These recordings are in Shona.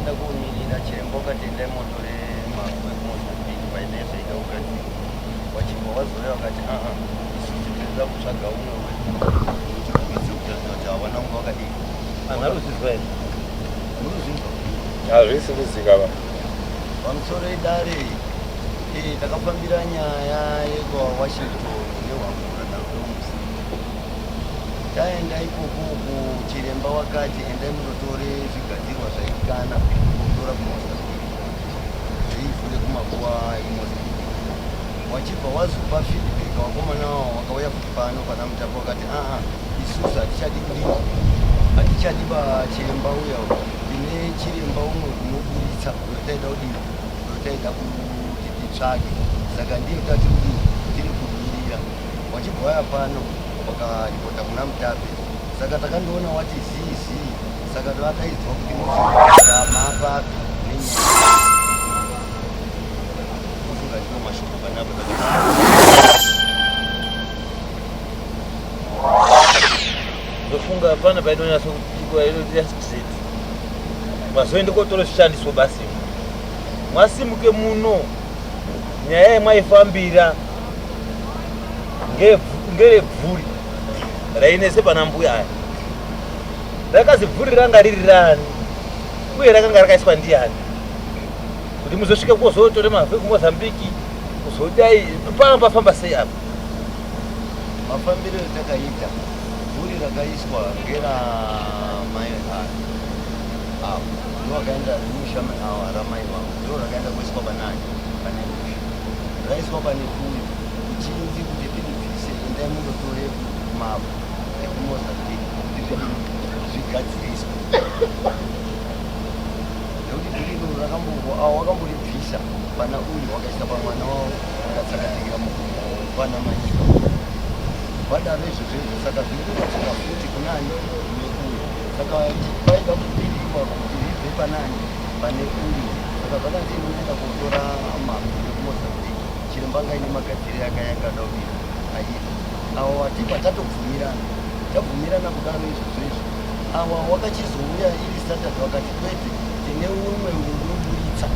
Ndakaenda kumirira chiremba ukatenda motore mavhu ekumozambiki painezvaita ukati wachibva wazoya wakati isusu tinoda kutsvaga umwe wekuitse kutaridza kuti hawana unge wakadii anaruzizwa here muruzvinzwa hazvisi kuzikava pamusoro edare takafambira nyaya yekwaWashington nehwangura naromusi taenda ikokoko chiremba wakati endai munotore zvigadzirwa zvaikana kutora kumozambiki zveivhure kumakuva emozambiki wachibva wazopa feedback wakomana wakauya kuti pano pana mutambo wakati isusu hatichadi kudii hatichadiba chiremba uya tine chiremba umwe unoburitsa unotaida kudii unotaida kuti titsvage saka ndiyo tiri kumirira wachibva waya pano wakaripota kuna mutape saka takandoona wati zii saka vakaidzwa kuti mapapi nenyaya kufungatiro mashoko panapo ndofunga hapana painonyatso kupikwa inodiasizeti mazoende kotora zvishandiswa basi mwasimuke muno nyaya yemwaifambira ngerebvuri rainese pana mbuya aya rakazi bvuri ranga riri rani uye rakanga rakaiswa ndiani kuti muzosvike kuzotore mavhu ekumozambiki kuzodai pano pafamba sei apa mafambiro etakaita bvuri rakaiswa ngera mai avo ndo vakaenda rimushama ramai vavo ndo rakaenda kuiswa panani pane musha raiswa pane kuri kuchinzi kuti pinipise endai mundotore mavhu ekumozambiki kuti zvigadziriswa nekuti bhuriro wakamboribvisa pana uyu wakaisa pamwana wavo akatsakatikira pana manyika vadaro izvozvo saka zvirikubatsira futi kunani nekuyu saka vaida kubhirikwa kuti ribve panani pane uyu saka zvakanzi inoenda kutora mavhu ekumozambiki chiremba ngaine magadziri akayangada kuti aita ava watibva tabvumirana kudaro izvozvo ava wakachizouya iri standard wakati kwete tine umwe unoburitsa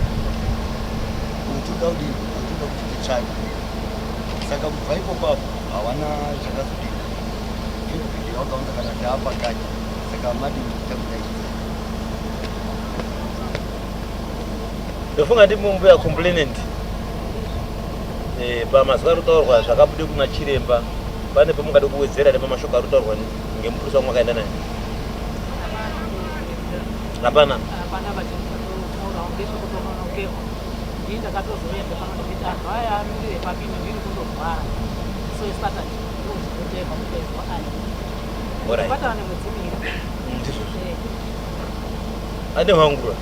unotoda kuti titsvage saka kubva ipopapo hawana zvakazodii feedback yawakaunza kana taapakati saka madi takudaidza ndofunga ndimumbuya complainant pamazwi ari kutaurwa zvakabude kuna chiremba pane pamungade kuwedzera nepamashoko ari kutaurwa ngemupurisa wamwakaenda naye hapana ane hwangura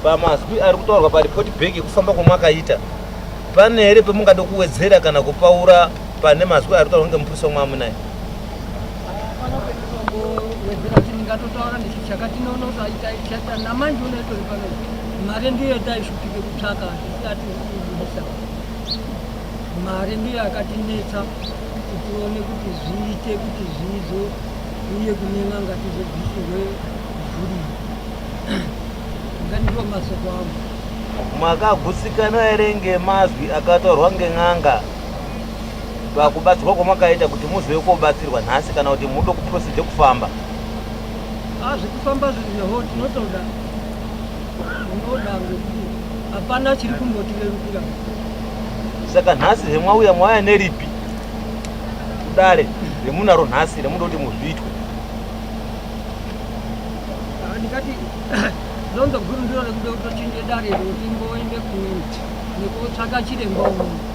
pamazwi ari kutaurwa paripoti bheki kufamba kwamakaita pane here pamungade kuwedzera kana kupaura pane mazwi ari kutaurwa ngemupurisa wamwamunaye ndingatotaura ndichichakati nonosa itaita namanje unoitori pano mari ndiyo taisvupike kutsvaka tisati kubudisa mari ndiyo akatinetsa kuti tione kuti zviite kuti zvizo uye kune n'anga tizobvisirwe bvuri ngandiwo masoko angu mwakagutsikana here ngemazwi akataurwa ngen'anga pakubatsirwa kwamakaita kuti muzive kobatsirwa nhasi kana kuti mudo kuprosije kufamba zvekufamba zvinho tinotoda unoda ngekuti hapana chiri kumbotirerukira saka nhasi hemwauya mwauya neripi kudare remunaro nhasi remuda kuti muzvitwe ndikati lonzo guru ndiro rekuda kutochinje dare roti mboende kumweni nekutsvaka chiremba umwe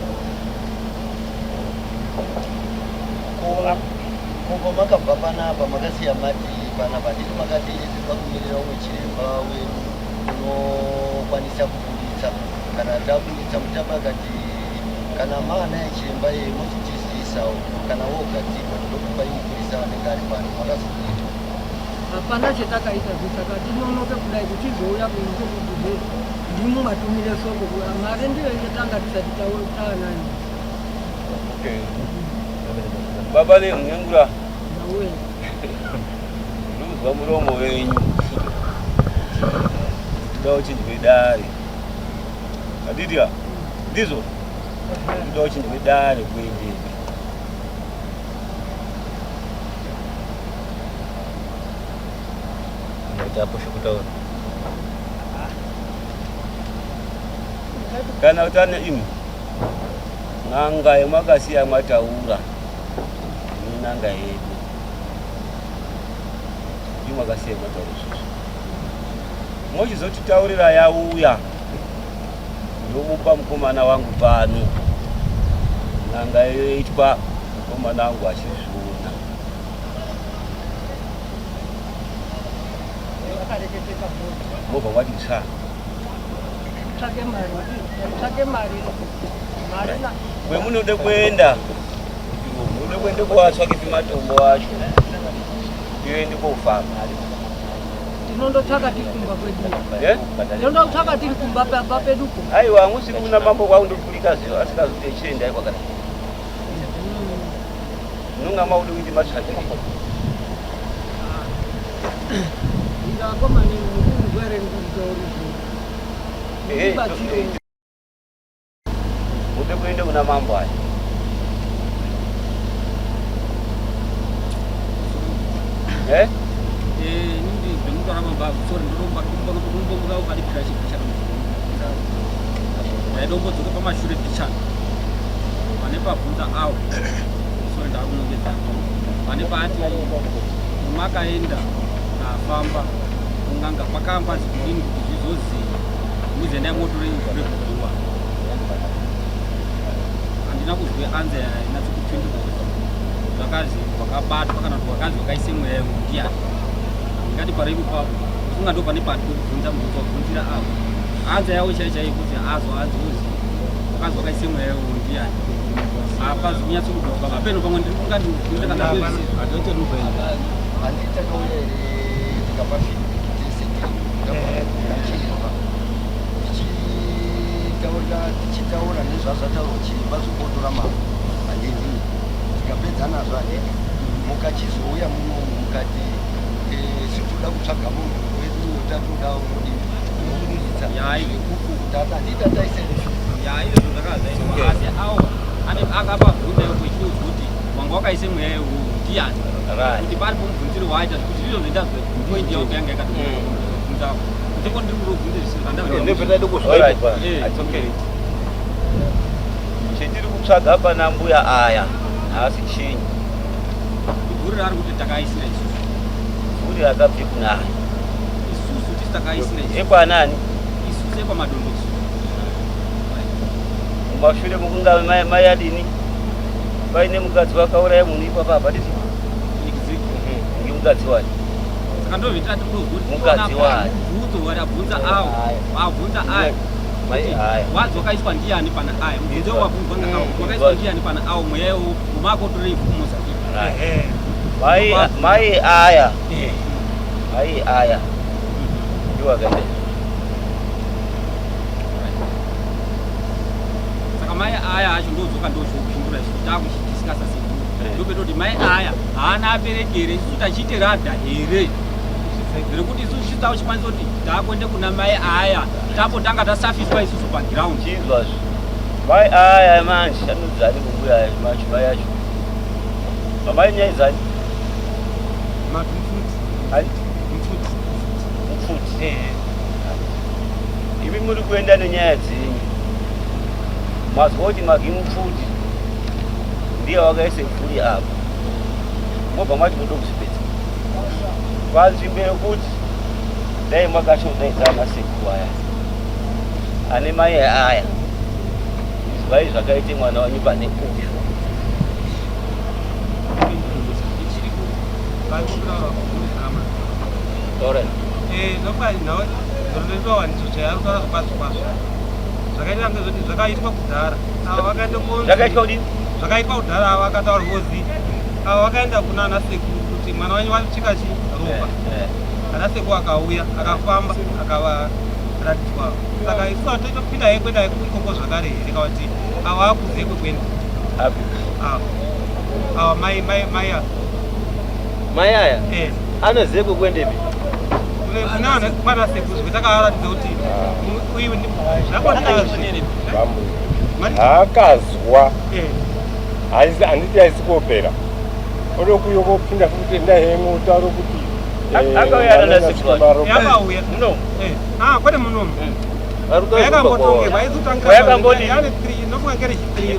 koko makabva panapa makasiya mati panapa ndiri makati tikakumirira umwe chiremba wedu unokwanisa kubuditsa kana tabuditsa mutamba akati kana maana yechiremba ye mochitizivisawo kana wogadzirwa tinokupa imupurisa anenge ari pano makazokuita hapana chetakaita saka tinonoke kudai kuchizouya kunze kuti ndimu matumire soko mari ndiyo inotanga tisati taanani baba le ngengura nawe luzwa muromo wenyu uchinjwe dare. Adidia. Ndizo. Ndoda uchinjwe dare kuende. Ndapo shukutaona. Kana utane imi. Nanga yemakasi yamataura. Nanga yedu. Yemakasi yamataura. Mochizotitaurira yauya. Ndomupa mukomana wangu pano. Nanga yoitwa mukomana wangu achizvuna. Mobva wadisa. Tsvake mari. Wemunode kuenda. Munode kuenda kuwatsvake matombo wacho. Tiende kofamba. Tinondotsvaka tiri kumba kwedu. Tinondotsvaka tiri kumba pamba pedupo. Aiwa, hamusi kuna mambo kwaundopfurika ziva asikazote chiendai kwakadai. Nunga maudu kuiti matsvake. Ndakoma ngwere nguzori. Mude kuende kuna mambo haya. Nindi bemuka mamba sorry ndomba kumbo kali crash picha. Ndombo tuko kama shure picha. Manepa punta au. Sorry ndakunongeza. Manepa ati makaenda na famba unganga pakamba zikini kuti zvizozi muzenda moto rekuwa. Andina kuzwe anze inatsi kupindura. Zvakazi wakabatwa kana kuti wakazi wakaisemwe ndiya. Ngati paripo papo unga pane pato kubvunza munhu kubvunzira apo. Anze yawo chaichai kuti azozi wakazi wakaisemwe ndiya. Apa zvinyatso kugwa papeno pamwe ndiri kungati ndiri kana bezi adote ruben. Andita kauye tikapafika tichitaura nezvazvataura chimba zvokotora mahandini tikapedzana zvake mukachizouya munomu mukati situda kutsvaga munhu wedu tatoda unobudiridza handita taiseizvo izvo zvakazaizwa asi awo ane akapabvunza kwechino kuti wanga wakaise mweya yehu ndiani kuti pari pomubvunziro waita kuti izvo zvendazwe poindi yauka yanga yakatibvunza ndiko ndiri kurobvunza zvisiro chetiri kutsvaga pana mbuya aya haasi chinyi iguri rari kuti takaisira isusu uri akabve kunani isusu tisi takaisira ekwanani isusu ekwamadongo mumashure mukunga mai adini paine mukadzi wakauraya munhu ipapa apa titi nge mukadzi wani saka ndozvitira mukadzi wani bvunzo warabvunza awo wabvunza ayo wadzo wakaiswa ndiani pana aya mubvunzo wabvunzwa ngakawo wakaiswa ndiani pana awo mweyawo mumakotorei kumusa mai aya ndiwo akaita saka mai aya acho ndodzoka ndozvokupindura isu takuchidisikasasiku ndopeto kuti mai aya haana abereki here isusu tachiite radha here rekuti isusu chitawo chikwanisa kuti takwende kuna mai aya tapotanga tasafiswa isusu pagiraundi chinzwazvo mai aya manje anodzani kumbuya macho mai acho mamai nyaizani mupfuti imi muri kuenda nenyaya dzenyu mazwa kuti magi mupfuti ndiye wakaise mvuri apa mobva mati mudo kuzvipedza panzvimbo yekuti dai makatodaidzana sekuwaya ane mai aya izwai zvakaite mwana wanyu pane uyu zvakaitwa kudhara zvakaitwa kudhara ava akataura vozi ava vakaenda kuna nasekuru kuti mwana wanyu wachika chiropa anasekuru akauya akafamba akavaratidzwa saka isu hatotopinda yekwenda ikoko zvakare here kuti ava akuzive kwekwenda ava mai aya mai aya anozive kwekwendepi nana bana sekuzi takaratidza kuti uyu akazwa handiti aisi kuopera ode kuyo kopinda futi ndahemwe utauro kuti yakauya muno kwete munomu yakambotongerwa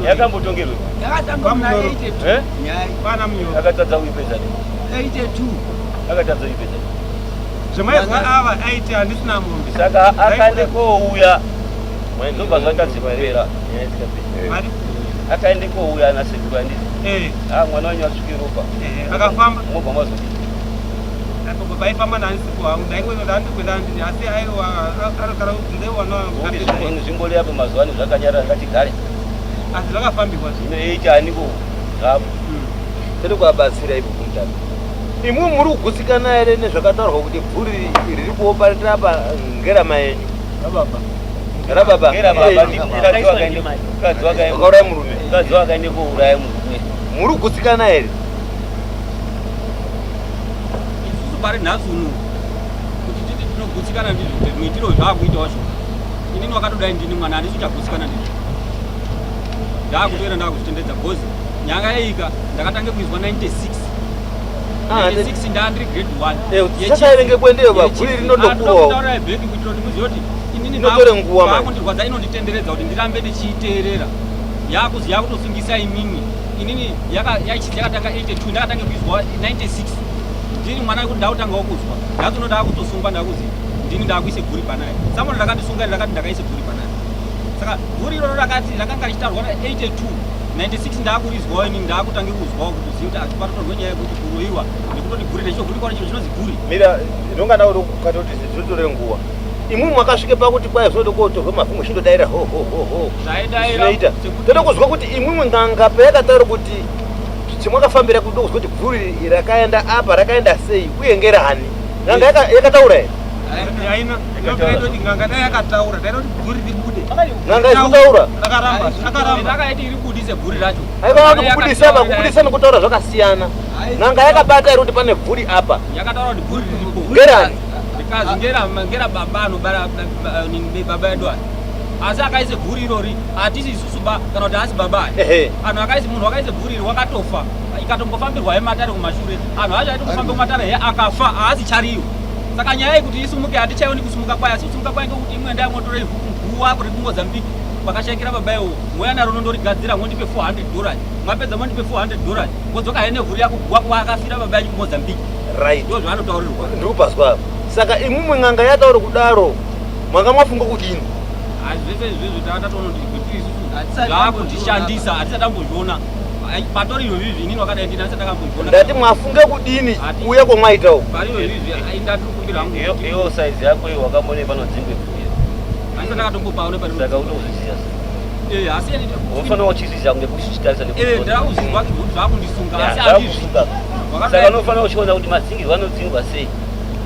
yakambotongerwa pana munyoro akatadza uipedza 82 akatadza uipedza zvemaizwa ava aiti handisina mombe saka akaende kouya ndobva zvakadzipera akaende kouya anasekuru anditi mwana wanyu asvike ropa akafamba mobva mazodi vaifamba nanisiku hangu ndaikwendandikwenda ndini asi aiwa arikara kudzindewana zvimbori apo mazuva ano zvakanyarara ngatigare asi zvakafambirwa zvino eiti haniko zvapo tiri kuabatsira ipo kumutano imwe muri kugutsikana here nezvakataurwa kuti bhuri riri kuoparitira apa ngeramaenyu rababa akauraya murume mukadzi wakaende kouraya murume muri kugutsikana here pari nhasi uno kuti titi tinogutsikana ndizvo muitiro zvaakuita wacho inini wakatodai ndini mwana handisi uchagutsikana ndizvo ndaakutoera ndakuzvitendedza bhozi nyanga yeika ndakatange kuizwa 96 ndaandiri grade 1 sasaerenge kuendeyo bhabhuri rinondokurawo bheki kuitira kuti muzive kuti inini inotore nguva vakundirwadza inonditenderedza kuti ndirambe ndichiiteerera yakuzi yakutosungisa imini inini yakatanga 82 ndakatange kuizwa 96 ndini mwana wekuti ndautangawo kuzwa ndakuno ndakutosungwa ndakuzi ndini ndakuise bhuri panaye samono ndakandisunga ndakati ndakaise bhuri panaye saka bhuri iroro rakanga richitarwa 82 96 ndakurizwawo inini ndakutange kuzwawo kuti uzive kuti achipatotorwe nyaya yekuti kuroyiwa nekutoti bhuri necho bhuri kwacho chinozi bhuri mira inongana uri kukata kuti zvitore nguva imwe mwakasvike pakuti kwai zvinode kotorwa mavhungu chindodaira zvinoita tode kuzwa kuti imwe nganga payakataura kuti chimwakafambira kudo kuzwa kuti bhuri rakaenda apa rakaenda sei uye ngerani nganga yakataura here aina nganga dai yakataura daira kuti bhuri ribude nganga izitaura akaramba akaiti iribudise bhuri racho kubudisa nekutaura zvakasiyana nganga yakabata iri kuti pane bhuri apa yakataura kuti bhuri riripo ngerani rikazi ngera baba anobara baba edu aya asi akaise bhuri irori hatisi isusu kana kuti asi baba aya anhu akaise munhu wakaise bhuri iri wakatofa ikatombofambirwa yematare kumashure anhu acho aiti kufamba kumatare he akafa haasi chariyo saka nyaya yekuti isumuke hatichaioni kusumuka kwayo asi kusumuka kwayo ngekuti imwe ndayamotore nguva kuri kumozambique kwakashayikira baba iwo mweya naro nondorigadzira mondipe $400 mwapedza mondipe $400 wodzoka hene vhuri yako kwakafira baba yanyu kumozambique right ndo zvaanotaurirwa ndikupazwa saka imumwe nganga yataura kudaro mwanga mwafunga kudini zvese izvezvo takatatoona kuti isusu zvaakutishandisa hatisati tambozviona patori izvozvi inini wakadai ndini asati akambozviona ndati mwafunge kudini kuuya kwamwaitawo pari izvozvi indatikumbira hangu iyo saizi yako iyo wakambone panodzingwe bhuya handisati akatombopaone pari saka unozvizisa asi unofanira uchizvizisa kunge kuchitarisa ndakuzvizwa kuti zvakundisunga asi handizvi saka unofanira uchiona kuti madzingirwo anodzingwa sei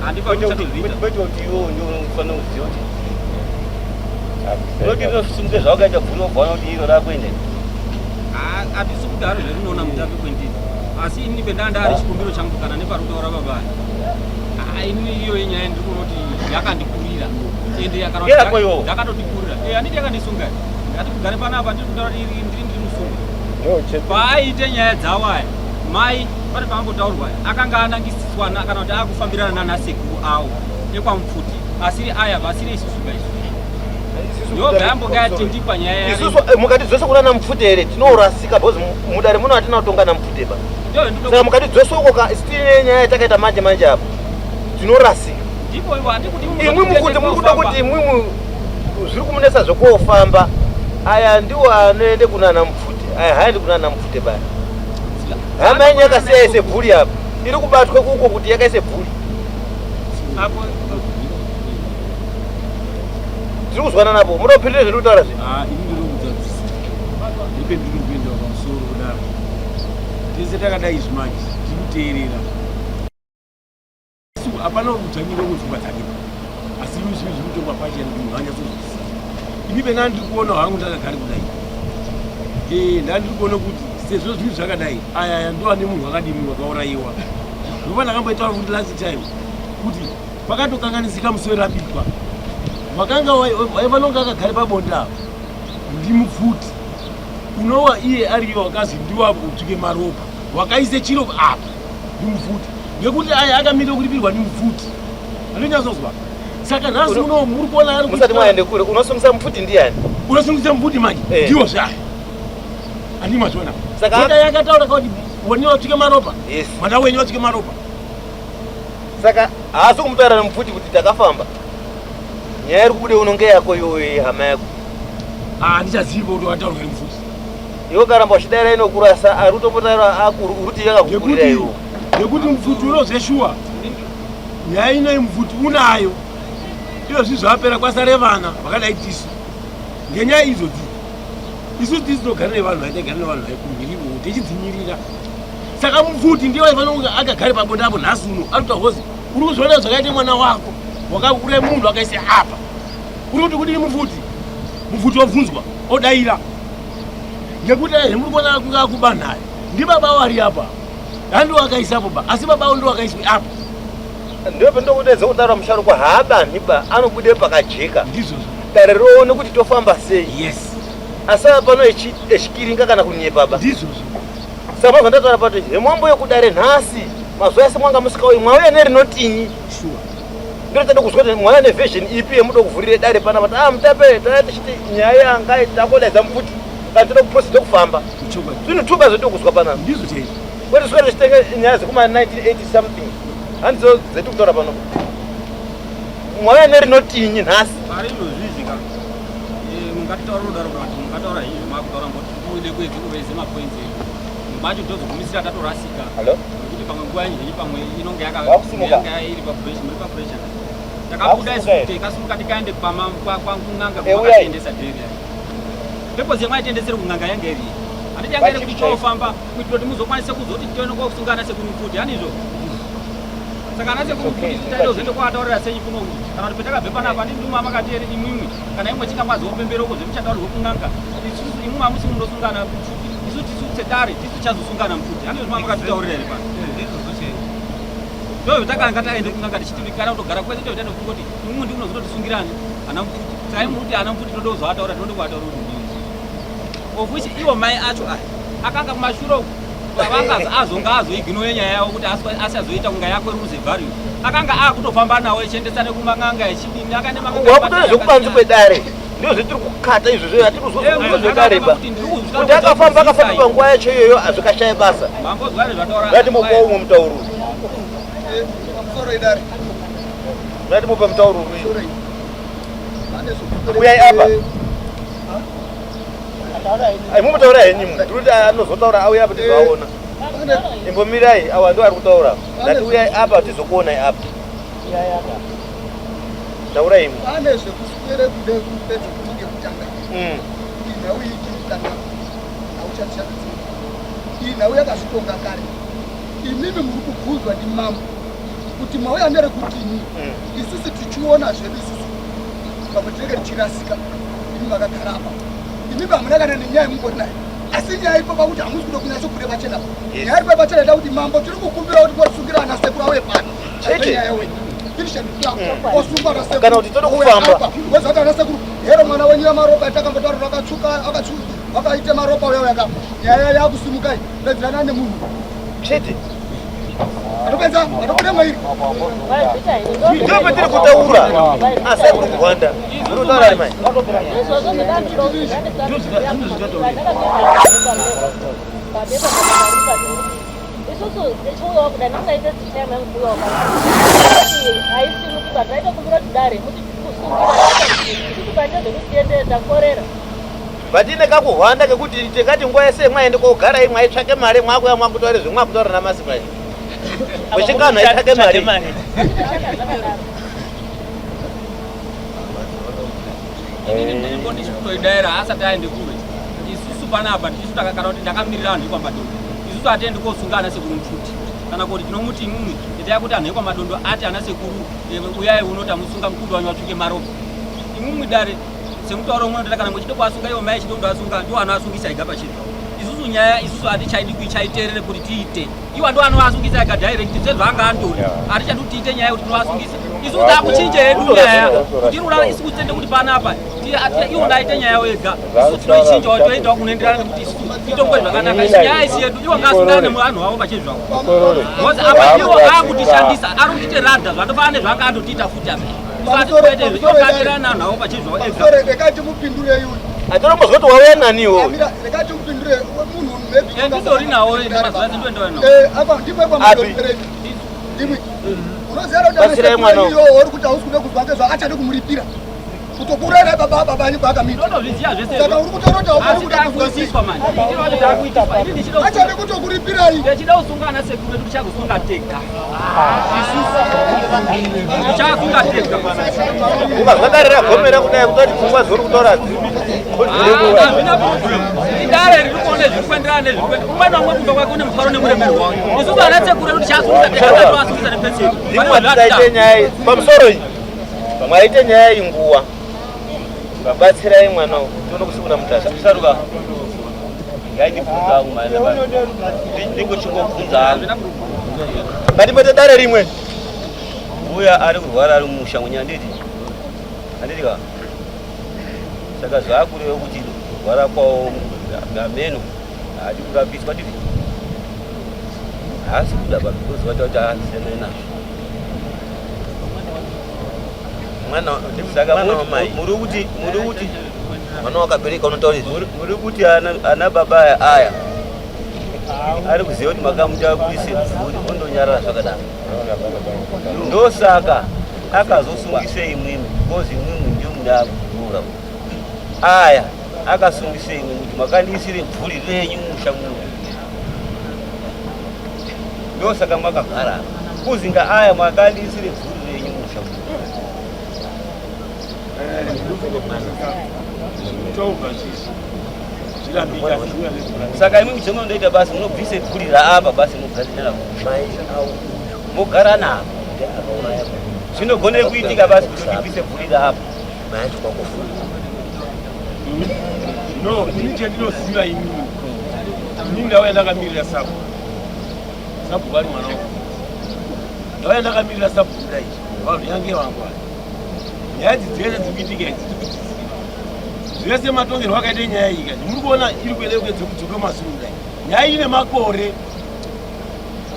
handikwaiti kuti iwo ndio unofanira kuziva kuti unoti rinosumuke zvawakaita bhuri wobva kuti iro rakuenda hatisimuke haro zverinoona mutape kwendini asi inini pendandari chikumbiro changu kana neparutaura babaya inini iyo yenyaya ndiri kuona kuti yakandikurira ende yakatotikurira handiti yakandisunga ndati kugare panapa ndiri kutaura kuti ndiri musunga paaite nyaya dzawo aya mai pane paambotaurwa akanga anangisiswana kana kuti akufambirana nanasekuru awo ekwamupfuti asiri aya vasiri isusu gaisu yobvayambokayatindikwa nyaya isusu mukati dzose kuna namupfute here tinourasika bcause mudare muno hatina kutonga namupfute ba saka mukati dzose uko sitine nyaya yatakaita manje manje apo tinorasika imwi mukuti muri kuda kuti imwimwi zviri kumunesa zvokofamba aya ndiwo anoende kuna namupfute aya haendi kuna namupfute baya hama yenyu yakasiya ise bhuri apa iri kubatwe kuko kuti yakaise bhuri tiri kuzwana napo muda kupindira zviri kutaura zvi ndipendiri kuenda pamusoro kudaro tese takadai zvimanje tirikuteerera hapana kudzanyira kuzvibadzakira asi imi zvimwe zvirikutongwa pachena kuti munhu anyatsozvisa imi pena ndiri kuona hangu ndakagari kudai ndandiri kuona kuti sezvo zvinhu zvakadai aya ndo ane munhu akadii munhu akaurayiwa ndopa ndakamboitaura kuti last time kuti pakatokanganisika muswera bikwa vakanga vanonga akagara pabonda ndi mupfuti unowa iye ariyo wakazi ndiwa utsvike maropa wakaise chiro apa ndi mupfuti ngekuti aya akamira kulipirwa ndi mupfuti anonyazozwa saka nhasi uno muri kuona ari musati mwaende kure unosungisa mupfuti ndiani unosungisa mupfuti manje ndiwo zvayo andi mazvona saka yakataura kuti woni watsvike maropa mwana wenyu watsvike maropa saka haasi kumutaura nemupfuti kuti takafamba nyaya iri kubude unonge yako iwe hama yako handichaziva kuti wataurwa nemupfuti iwe karamba uchidaira inokurasa ari utombotaura uruti yakakukurira iwo ngekuti mupfuti unozeshuwa nyaya inoyi mupfuti unayo iyo zvizvapera kwasare vana vakadai tisu ngenyaya idzodzi isu tisinogara nevanhu vaitagara nevanhu vaikumhirivo tichidzinyirira saka mupfuti ndiye vanonga akagare pabonda apo nhasi uno arikuta hozi uri kuzviona zvakaite mwana wako wakaure munhu akaise apa uri kuti kudii mupfuti wabvunzwa odaira ngekuti muri kuona kunga akuba naye ndi baba wari apa handi wakaisapo ba asi baba ndo wakaiswe apa ndope ndokudedza kutaura musharukwa haabaniba anobude pakajeka ndizvo dare roone kuti tofamba sei yes asa pano echikiringa kana kunyepaba ndizvo saka mazva ndataura pato hemwambo yekudare nhasi mazuva ese mwanga musikauyi mwauya nerinotinyi sure ndotada kuzwa kuti mwana nevision ipi yemuda kuvhurire dare panapa kuti mutape taa tichiti nyaya yanga takodaidza mupfuti kana toda kuprosida kufamba zvinhu tuba zvetiri kuzwa panapa ndizvo chaizvo kwete swere tichitenge nyaya dzekuma 1980 something handidzo dzetiri kutaura pano mwauya nerinotinyi nhasi ari inozvizvika mungataura kudaro kuti mungataura izvi makutaura ngoti uide kwedzi kuveze mapoints macho tozogumisira tatorasika nekuti pamwe nguva zhinji pamwe inonge yanga iri papressure takabuda isuti ikasimuka tikaende kwangun'anga kwavakaendesa dheri pepozi yamwaitendesere kun'anga yange iri handiti yanga iri kuti tofamba kuitira kuti muzokwanise kuzoti tione kwakusungana sekumupfuti hanizvo saka ana sekumupfuti taida kuzoende kwataurira senyi kuno kana kuti petakabve panapa handinduma makati eri imwimwi kana imwe chingamwaziopemberoko zvemuchataurwa kun'anga imwe mamusi mundosungana mupfuti isu tisu tsedare tisu chazosungana mupfuti handizvo mamakatitaurira iri pano ndozvo takanga taende kun'anga tichitivigara kutogara kwese toita nokuti kuti imwe ndi unozototisungirani ana mupfuti saka imwe kuti ana mupfuti tode kuzoataura tinode kuataura kuti ndii of which iwo mai acho akanga kumashure vavanga azonga azoiginore nyaya yavo kuti asazoita kunga yako ruze value akanga akutofamba nawo echiendesa nekumang'anga echidini akandewakutore zvekubanzi kwedare ndizvo zvetiri kukata izvozvo hatiri kuzozvedareba kuti akafamba panguva yacho iyoyo azvikashaya basa ngatimupa umwe mutauro ngatimupa mutauro uyai apa mumutaura henyu tirikuti anozotaura auya apa tizoaona imbomirai awa ndo ari kutaura ngati uyai apa tizokuonai apa taurai imwe pane zvekuswere kude kupedza kunge kutanga inhau ichitanga auchatishakidzira inhau yakazvitonga kare imimi muri kubvunzwa ndimambo kuti mauya nerekutini isusu tichiona zvedu isusu pamwe tinenge tichirasika imi vakagara apa imi vamunakana nenyaya yemungori nayo asi nyaya ipapa kuti hamusi kuda kunyatso kure pachena nyaya iri pachena da kuti mambo tiri kukumbira kuti motisungira ana sekuru auye pano nyaya wenyu kana kuti tode kufamba wezati ana sekuru hero mwana wenyu yamaropa atakambotaura akaite maropa uya yaka nyaya yakusimukai redzirana nemunhu chete atopenza atokuda mairi ndio patiri kutaura asa kuri kuhwanda unotaura ari mai isusu tichiuyawo kuda ndingaite zichema mkuyawo haisi kuti bataita kumbira kudare muti kusungira kubaita zvekutiendera takorera batine kakuhwanda kekuti tikati nguva yese mwaende kogara imwe aitsvake mari mwakuya mwakutaure zvemwakutaura namasipai wechingano aitsvake mari ndichikutoidaira asati aende kure isusu panapa tisu takakara kuti ndakamirira anhu ikwamadondo isusu atiendi kosunga ana sekuru mupfuti kana kuti tinomuti imwimwi itaya kuti anhu ekwamadondo ati ana sekuru uyai unoti amusunga mukudu wanyu watsvuke maropa imwimwi dare semutauro umwe ndoti kana mwechide kuasunga iwo mai echide kuti asunga ndiwo anoasungisa iga pachiri isusu nyaya isusu hatichaidi kuichaiterere kuti tiite iwa ndo anovasungisa ega direct sezvanga andori hatichadi kuti tiite nyaya kuti tinovasungisa isusu takuchinje yedu nyaya kuti inoda isusu tende kuti panapa iwo ndaite nyaya wega isusu tinoichinja toitawo kunoenderana nekuti isusu itongoe zvakanaka nyaya isi yedu iwo ngasungana nevanhu vavo pachezvavo bcause apa iwo akutishandisa ari kutite radha zvatofanira nezvanga andotiita futi apa iwo katirana nanhu avo pachezvavo ega rekati mupindure yuyu atonombozoti wauya naniwo rekati mupindure munhu maybe ndidori nawo mazuvazi ndoendawo nawo apa ndipo pamudorereni ndimi unoziva kuti uri kuti hausi kuda kuzwa ngezva achade kumuripira kutokurere baba bani bakamita ndozviziva zvese saka uri kutorota asi takuisiswa mani achade kutokuripirai ndechida kusungana sekuru vedu tichazosunga tega tichasunga tega ukazvadarira gomera kudai kutoti pfungwa zori kutora idare riri kuone zviri kuenderana nezvirikuenda umwe naumwe kumba kwake une mufaro nemuremero wawo isusu ana sekuru vedu tichasunga tega tatoasungisa nepenseri imwatidaite nyaya pamusoro iyi mwaite nyaya inguwa babatsirai mwana tono kusikuna mutasha saruka ngaindibvunza angu maana ndingochingobvunza hangu ngatimboite dare rimwe uya ari kurwara ari mumushango nyanditi anditika saka zvaakurewo kuti kurwara kwawo ngameno hadi kurapiswa divi haasi kuda babikozi kuti asiyane nazvo saka mwana wamai muri kuti mwana wakabereka unotaurira muri kuti ana baba aya ari kuziva kuti makamuta kuise mvuri ondonyarara zvakadaro ndosaka akazosungisa imwimwi kozi imwimwi ndio mudakura aya akasungisa imwe kuti makandiisire mvuri renyu musha muno ndosaka makagara kuzinga aya makandiisire mvuri renyu musha muno saka imwe michemo ndoita basi munobvise mvuri raapa basi mugadzirana mogara navo zvinogone kuitika basi kuti ndibvise mvuri raapa no ini chendinoziva imini ini ndauya ndakamirira sabu vari mwana wangu ndauya ndakamirira sabu kudai vanhu yange vangwari nyaya dzese dzikuitika idzi zvese matongerwo akaita nyaya iyi kati muri kuona iri kueda kwedzekudzoka masuru kudai nyaya ine makore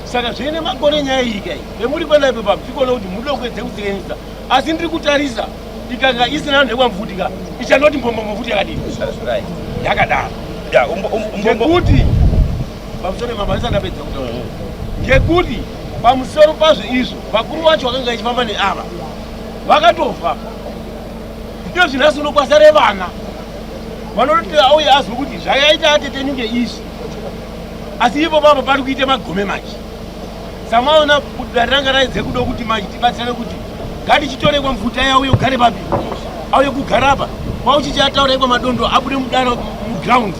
saka zviine makore nyaya iyi kai vemuri kwenda ipo papo tikuona kuti muri kwedze kusenzesa asi ndiri kutarisa ikanga isina vanhu vekwamvutika ichandoti mbombombomvuti yakadini yakadaro ngekuti pamusoro mabasa ndapedza kutaura ngekuti pamusoro pazvo izvo vakuru vacho vakanga ichifamba neava vakatofa ndo zvinasi unokwasare vana vanoti auye azwe kuti zvakaita atetenyuke izvi asi ipo papa pari kuite magome manje samaona dare ranga raidze kuda kuti manje tibatsirane kuti ngatichitorekwa mvuta yauye ugare papi auye kugara apa pauchichatauraikwa madondo abude mudara muground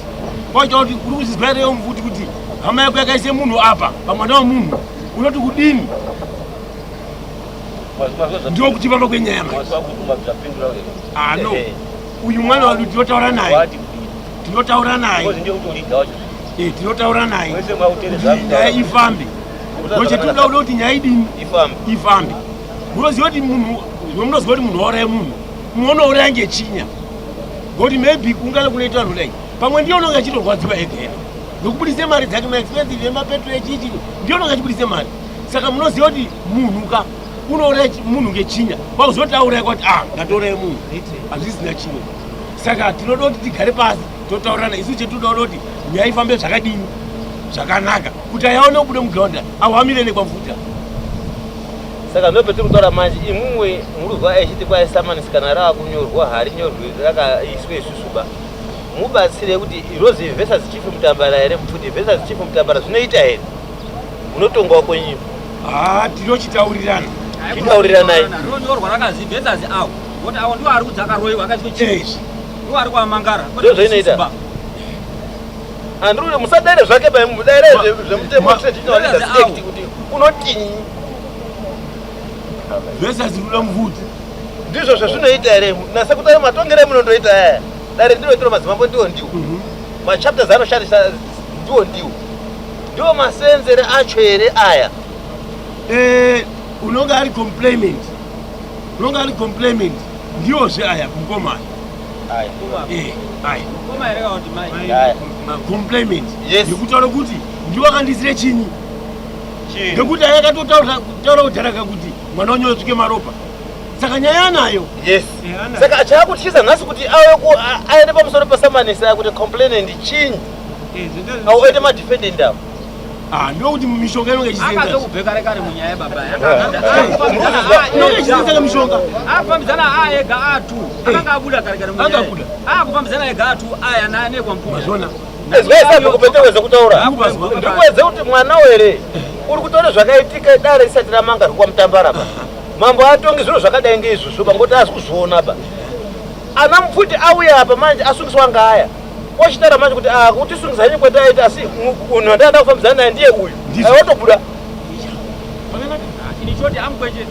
paucha kuti uri kuzizwairewo mvuti kuti hama yako yakaise munhu apa pamwana wamunhu unoti kudini ndio kuti papa kwenyaya ano uyu mwana wadu tinotaura naye tinotaura naye nyaya ifambe nochetoda kuda kuti nyaya idini ifambe munoziva kuti munhu munoziva kuti munhu wauraye munhu munouraya ngechinya ngokuti maybe kungale kunoita vanhu kudai pamwe ndiyo unonga achitorwadziwa egera ngokubudise mari dzake maexpensive emapetro echichi ndiyo unonga achibudise mari saka munoziva kuti munhuka unouraya munhu ngechinya pauzoti auraya kwati ngatouraye munhu hazvisina chimwe saka tinoda kuti tigare pasi totaurana isu chetuda kuda kuti nyaya ifambe zvakadini zvakanaka kuti ayaone kubude mugrounda ahwamire nekwamvuta saka ndo petiri kutaura manje imumwe muruzwa achiti kwaisamanisika rava kunyorwa hari nyorwe rakaiswe isusuba mubatsire kuti irozi vhesa zichifu mutambara here mfuti vhesa zichifu mutambara zvinoita here munotongawo kwenyimbo tinochitaurirana titauriranayi ronyorwa rakazi vhesasi awo kuti awo ndiwo ari kudzaka roiwa akaiswe chii ndiwo ari kuamangara ndo zvainoita andiri musadaire zvake mudaire zvemutemo kuti unotinyi vhesasi ruda mvuti ndizvo zvezvinoita here nasekutari matongere munondoita dare ndinoitiro madzimambo ndiwo ndiwo machapters anoshandisa ndiwo masenzere acho ere aya. Unonga ari compliment ndiwo zve aya kumkomana aya compliment ndikutaura kuti ndiwo akandisire chinyi ngekuti aya akatotaura kudharaka kuti mwana wanyu otsvuke maropa saka nyaya anayo. Yes. Saka achakutiza nhasi kuti aende pamusoro pasamanisa kuti complainant chinyi auete madefendant avo. Ndokuti mishonga inonga akazokubheka rekare munyaya baba ichisenza mishonga akufambidzana ega atu akanga abuda kare kare munyaya akufambidzana ega atu aya nane kwampuka zona ezvaisa kupeteweza kutaura ndikuwedze kuti mwana were uri kutaura zvakaitika dare risati ramanga rikwamutambara pa mambo atonge zviro zvakadai ngeizvozvo pangoti asi kuzviona pa ana mupfuti auya apa manje asungiswa ngaya ochitaura manje kuti kutisungisa nyika kwataita asi unhu wandanda kufambidzana naye ndiye uyu aiwatobuda ini choti amukweche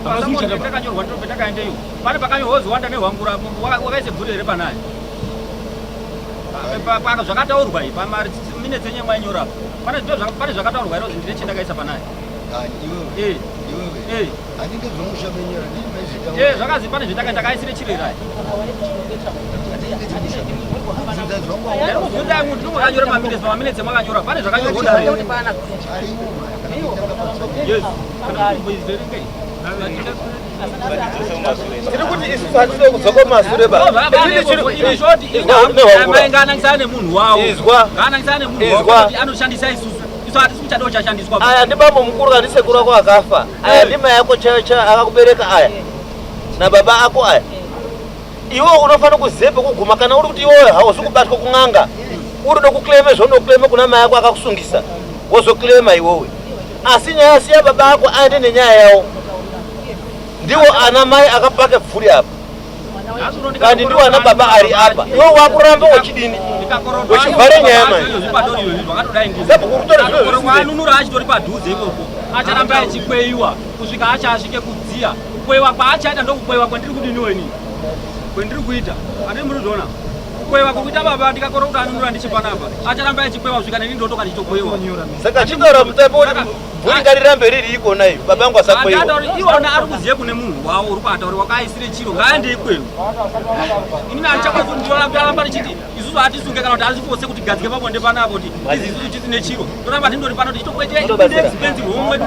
pasamonde takanyorwa ndiro takaendeyo pane pakanyorwa wanda nehwangura wakaise bvuri here panaye zvakataurwa iyi paminetse nyemwa inyora pane zvakataurwa iro ndine chendakaisa panaye zvakazi pane zvendakaisire chirerayi ndinokanyora maminetse makanyora pane zvakanyorwa tiri kuti isusu hatide kudzoka mumasure ngaanangisana nemunhu wawo anoshandisa isusu hatisi kuchadawo chashandiswa aya ndibambo mukuru kandi sekuru ako akafa aya ndima yako chaiyo akakubereka aya nababa ako aya iwe unofanira kuziva pekuguma kana uri kuti iwewe hauzi kubatwa kun'anga uri nokukleme zvaunokleme kuna mai ako akakusungisa wozoklema iwewe asi nyaya siya baba ako aende nenyaya yawo ndiwo ana mai akapake pfuri apa kandi ndiwo ana baba ari apa iwe wakuramba wechidini wechivhare nyaya manje anunura achitori padhuze ikoko acharamba achikweyiwa kusvika achasvike kudziya kukweyiwa kwaachaita ndokukweyiwa kwendiri kudiniweni kwendiri kuita andiri muri zvoona kukweyiwa kwekuita baba ndikakorera kuti anunura ndichipanapa acharamba achikweyiwa kusvika neni ndotoka ndichitokweyiwa saka chitaura mutapo kuti bvuri ngarirambe riri ikona iyo baba angu asakweyiwa iwona ari kuziye kune munhu wawo uri kuatauri wakaisire chiro ngaende ikweyiwa inini andichakozondiaramba ndichiti isusu hatisunge kana kuti arifose kuti gadzike pabonde panapo kuti izisusu tisine chiro toramba tindori pano tichitokueteexpensive homwe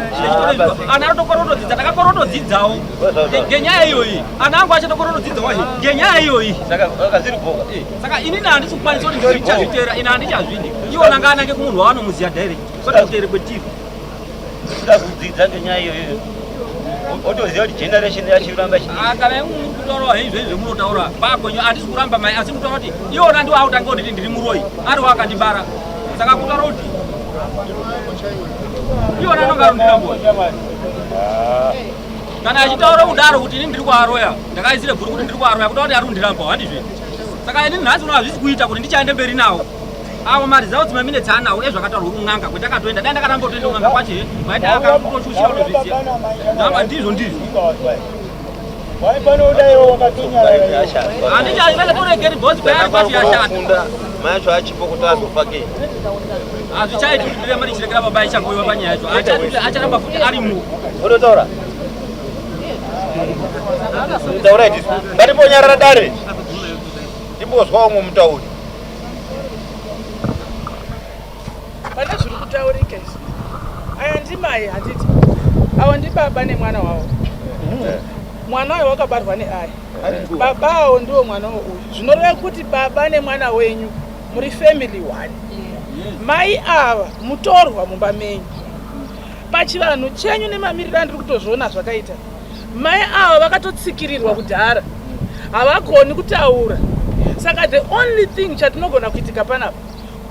ana arotokorotodzidza takakorotodzidzawo ngenyaya iyoyi ana angu achatokorotodzidzawo ngenyaya iyoyi saka inini handisi kukwanisa kuti ndichazvitera ine handichazvidi iwona ngaanange kumunhu waanomuziya direct kwete kutere kwetivi kuda kudzidza ngenyaya iyoyo otoziva kuti generation yacho iramba kana muri kutaurawo izvezve munotaura bakwenyu handisi kuramba mai asi kutaura kuti iwona ndiwo autanga kuti ndiri muroyi ariwo akandibara saka kutaura kuti iwona anongarundira mboni kana achitaura kudaro kuti ini ndiri kuaroya ndakaisire bhuri kuti ndiri kuaroya kutaura kuti arundira mbo handizve saka inini nhasi uno hazvisi kuita kuti ndichaende mberi nawo avo mari dzavo dzimaminetse anawo ezvakataurwa kun'anga kwetakatoenda dai ndakatambotoenda kun'anga kwacho maiti akakutoshusha unozviziya ndamba ndizvo handichaitoregeri bhosi kwayari kwacho yashata mayacho achipo kuti azofakei hazvichaiti kuti ndiramba ndichirekera baba ichagoiwa panyaya yacho acharamba futi arimo onotaura taura itisu ngatimbonyarara dare timbozwa umwe mutauri pane zviri kutaurika izvi aya ndimai handiti avo ndibaba nemwana wavo mwana wayo wakabarwa neaya baba avo ndiwo mwana uyu zvinoreva kuti baba nemwana wenyu muri family one mai ava mutorwa mumba menyu pachivanhu chenyu nemamiriro andiri kutozviona zvakaita mai ava vakatotsikirirwa kudhara havagoni kutaura saka the only thing chatinogona kuitika panapa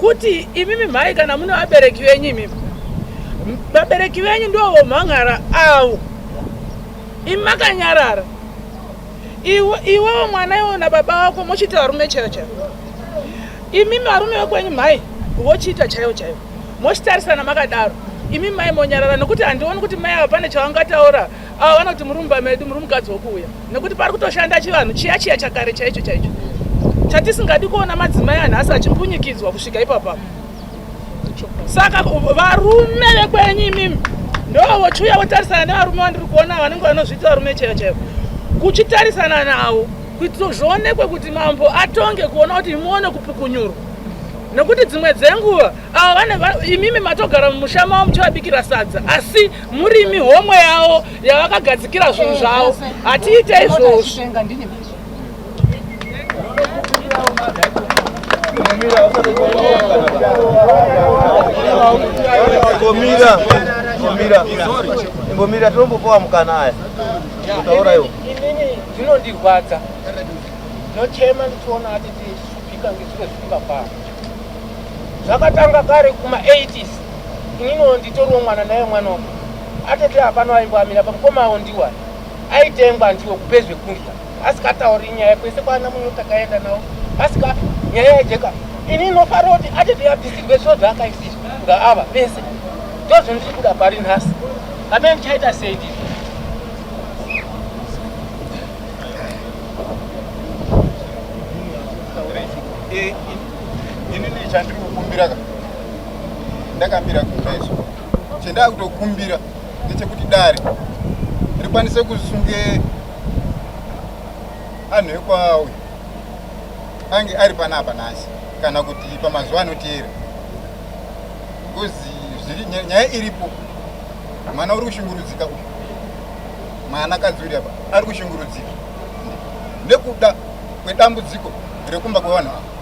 kuti imimi mhai kana mune vabereki venyu imimi vabereki venyu ndivo vomhan'ara avo imi makanyarara iwewo mwana iwo nababa vako mochiita varume chaivo chaivo imimi varume vekwenyu mhai vochiita chaivo chaivo mochitarisana makadaro imi mai monyarara nokuti handioni kuti mai ava pane chavangataura ava vana kuti muri mumba medu muri mukadzi wokuuya nekuti pari kutoshanda chivanhu chiya chiya chakare chaicho chaicho chatisingadi kuona madzimai anhasi achimpunyikidzwa kusvika ipapapo saka varume vekwenyu imimi ndo vochuya votarisana nevarume vandiri kuona vanenge vanozviita varume chaivo chaivo kuchitarisana navo kuitira zvionekwe kuti mambo atonge kuona kuti muone kupukunyurwa nekuti dzimwe dzenguva ava imimi matogara mumusha mavo muchivabikira sadza asi murimi homwe yavo yavakagadzikira zvinhu zvavo hatiite izvozvo imbomira tinombopowa mukana aya kutaura iwo inini zvinondirwadza nochema ndichiona ati tisupika ngezviro zvisingafana zvakatanga kare kuma-80s inino nditoriwo mwana naye mwana wangu atete hapano aimboamira pamukomawo ndiwa aitengwa ndiwo kupezve kundya asikatauri nyaya kwese kwana munhu takaenda nawo asika nyaya yajeka ini nofanira kuti atete yabvisirwe zviro zvaakaisizva ngaava vese ndozvo ndiri kuda pari nhasi amene ndichaita seidi inini chandiri kukumbira ndakambira kumeso chendava kutokumbira ndechekuti dare rikwanise kusunge anhu ekwawe ange ari panapa nhasi kana kuti pamazuva anoteera kozi nyaya iripo mwana uri kushungurudzika uyu mwana kadzuri apa ari kushungurudzika nekuda kwedambudziko rekumba kwevanhu ava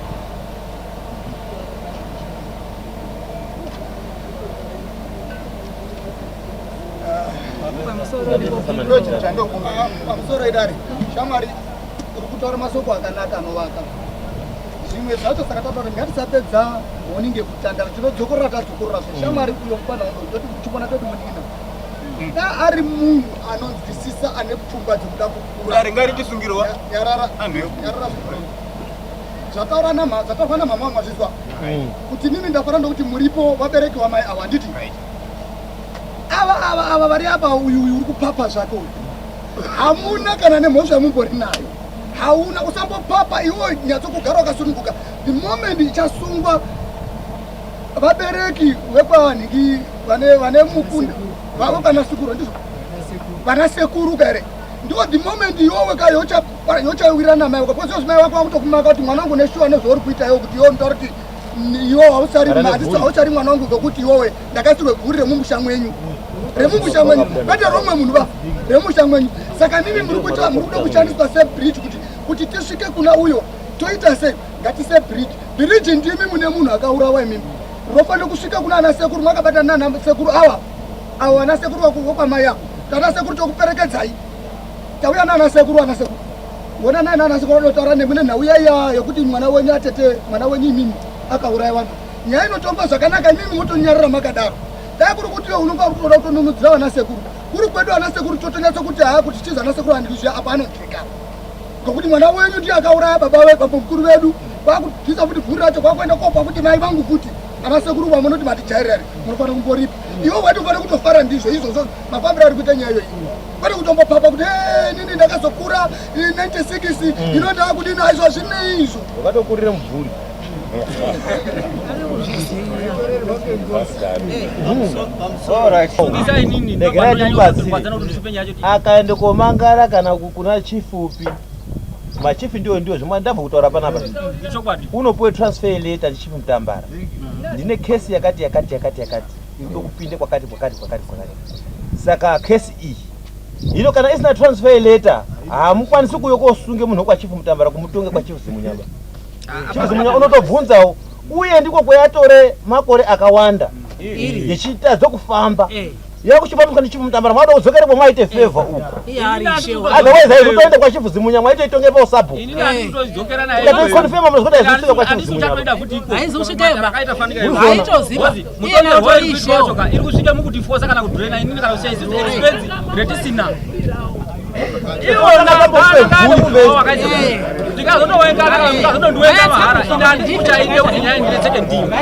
pamusoro idare shamwari uri kutaura masoko akanaka anovaka zvimwe zvacho saka tataura ngatisapedza honi ngekutandara tinodzokorora tadzokorora shamwari uyo mupana ndoti tichibona toti munina da ari munhu anonzwisisa ane pfungwa dzekuda kukura ngaringisungirwa yarara zvataura na mama mazvizwa kuti mimi ndafanira ndokuti muripo vabereki vamai ava handiti ava vari apa uyu uri kupapa zvako hamuna kana nemhosva yamumbori nayo hauna usambopapa iwo nyatsokugara wakasununguka the moment ichasungwa vabereki vekwavanhiki vane mukunda vavo vanasekuru ndizvo vanasekuru kare ndo the moment iwowe yochawira namai wako kwazvo zvimai wako vakutokumaka kuti mwana wangu neshuwa nezvauri kuita iwo kuti iwo ntaura kuti iwo hauchari mwana wangu ngekuti iwowe ndakasirwe guri remumusha mwenyu remumusha mwenyu kwete romwe munhu va remusha mwenyu saka nini muri kuda kushandiswa sebridge kuti tisvike kuna uyo toita sei ngatise bridge ndimi mune munhu akaurawa imimi rofanira kusvika kuna anasekuru mwakabatana nanasekuru ava anasekuru vokwamai yako tanasekuru tokuperekedzai tauya naanasekuru wona naye naanasekuru anotaura nemune nhau yaiya yekuti mwana wenyu atete mwana wenyu imimi akaurayiwa nyaya inotomba zvakanaka imimi motonyarira makadaro dai kuri kuti unonga kutoda kutonomudzira vanasekuru kuri kwedu vanasekuru totonyatsa kuti haa kuti tichizi anasekuru handikuzviya apa anodhika ngokuti mwana wenyu ndiye akauraya baba mukuru vedu vakubvisa kuti bvuri racho kwakuenda kopa kuti mai vangu kuti anasekuru vamunoti matijairari munofanira kumboripa iwo wedu ufanira kutofara ndizvo izvozvo mafambiro ari kuita nyaya iyoyi kwete kutombopapa kuti nini ndakazokura 96 ino ndava kudini aizvo zvine izvo wakatokurire mubvuri akaende komangara kana kuna chifupi machifi ndiwo zvimwe ndabva kutaura panapa unopuwe transfer letter ndichifi Mutambara ndine kesi yakati inoda kupinde kwakati saka kesi iyi ino kana isina transfer letter hamukwanisi kuyo kosunge munhu kwachifi Mutambara kumutonge kwachifi Zimunyamba chifi Zimunyamba unotobvunzawo uye ndiko kweyatore makore akawanda yechitadza kufamba yakuchipambuka ndichifu Mutambara mwada kudzokera pomwaite favor uko otherwise aizotoenda kwachifu Zimunyamba mwaitoitonge pausapo confirma mnozvoda izosvika kwachifu Zimunyamba iri kusvika mukutifosa kana kudhurena inini kana kushaisa expense retisina ndikazotowenga mahara inani kuti aite kuti nyaya ndiretseke ndima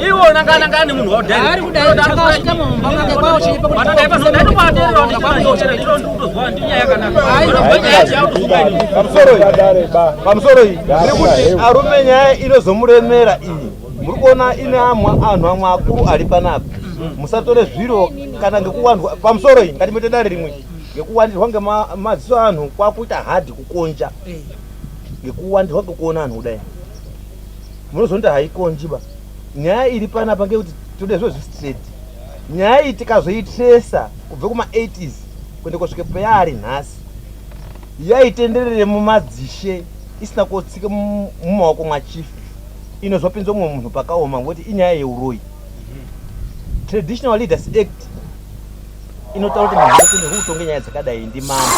iwona kana ni munhu pamusoro iyi ndiri kuti arume nyaya inozomuremera iyi muri kuona ine anhu amwe akuru ari panapa musatore zviro kana ngekuwandwa pamusoro iyi ngatimete dare rimwe ngekuwandirwa ngemadziso anhu kwakuita hadi kukonja ngekuwandirwa ngekuona anhu kudai munozonda haikonjiba nyaya iri panapa ngekuti tode zvo zvistraight nyaya iyi tikazoitresa kubve kuma-80s kuende kusvike payari nhasi yaitenderere mumadzishe isina kotsike mumaoko mwachifu inozopinza mumwe munhu pakaoma ngekuti inyaya yeuroyi. Traditional Leaders Act inotaura kuti munhu wese nekutonge nyaya dzakadai ndimambo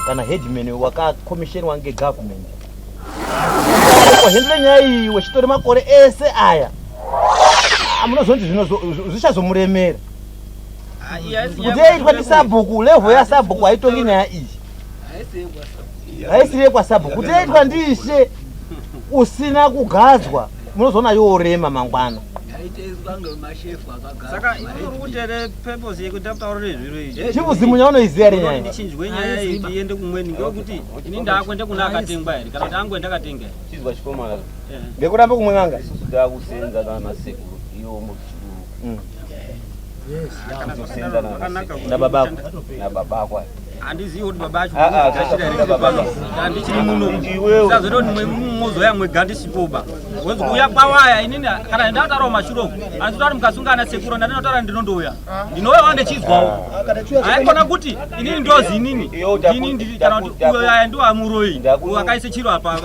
kana headman wakakomishenwa ngegovernment kuhendere nyaya iyi wechitore makore ese aya munozonzi zvichazomuremera kuti yaitwa ndisabhuku level yasabhuku haitongi nyaya iyi haisiriye kwasabhuku kuti yaitwa ndiishe usina kugadzwa munozoona yoorema mangwana saka iri kutere purpose yekuti tautaura nezviro izvi chivuzimunya unoiziya renyaya ndichinjwe nyaya iyi tiende kumweni ngekuti ini ndakwende kuna akatengwa here kana kuti angwenda akatenga here chizwa chikomana ngekuramba kumwe nganga ndakusenza nana sekuru iwo muchiruru nababako nababako handizivi kuti baba acho handichiri muno sazoita kuti mwe mumozoya mwega ndisipoba wezi kuuya kwawaya inini kana ndataurawo mashuroko handitotauri mukasungana sekuro ndandinotaura ndinondouya ndinowewa ndichizwawo haikona kuti inini ndozi inini kana kuti uyo aya ndiwo amuroyi akaise chiro apa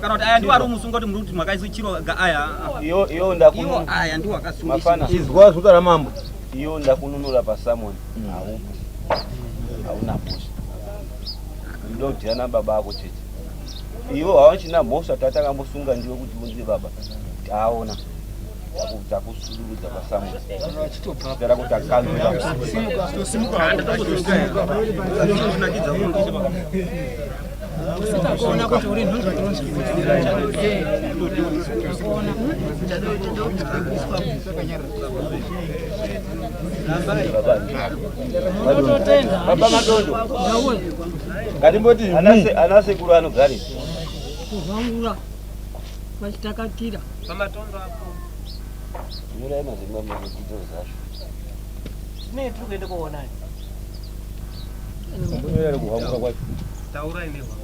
kana kuti aya ndiwo ari umusunga kuti muri kuti mwakaise chiro aya iwo aya ndiwo akasunga izwa zvotaura mambo iyo ndakununura pasamoni haupo hauna mhosva ndodhiyana baba ako chete iwo hawachina mhosva tatakambosunga ndiwe kuti unzi baba taona takusurudza pasamoni tara kuti sitakuona kuti uri nhonzva baba madondo ngatimboti ana sekuru anogari kuvangura vachitakatira pamatondo apo nyora mazimba mazito zvacho tinei tiri kuende koonani mbonyera kuhambura kwacho taurai nehwa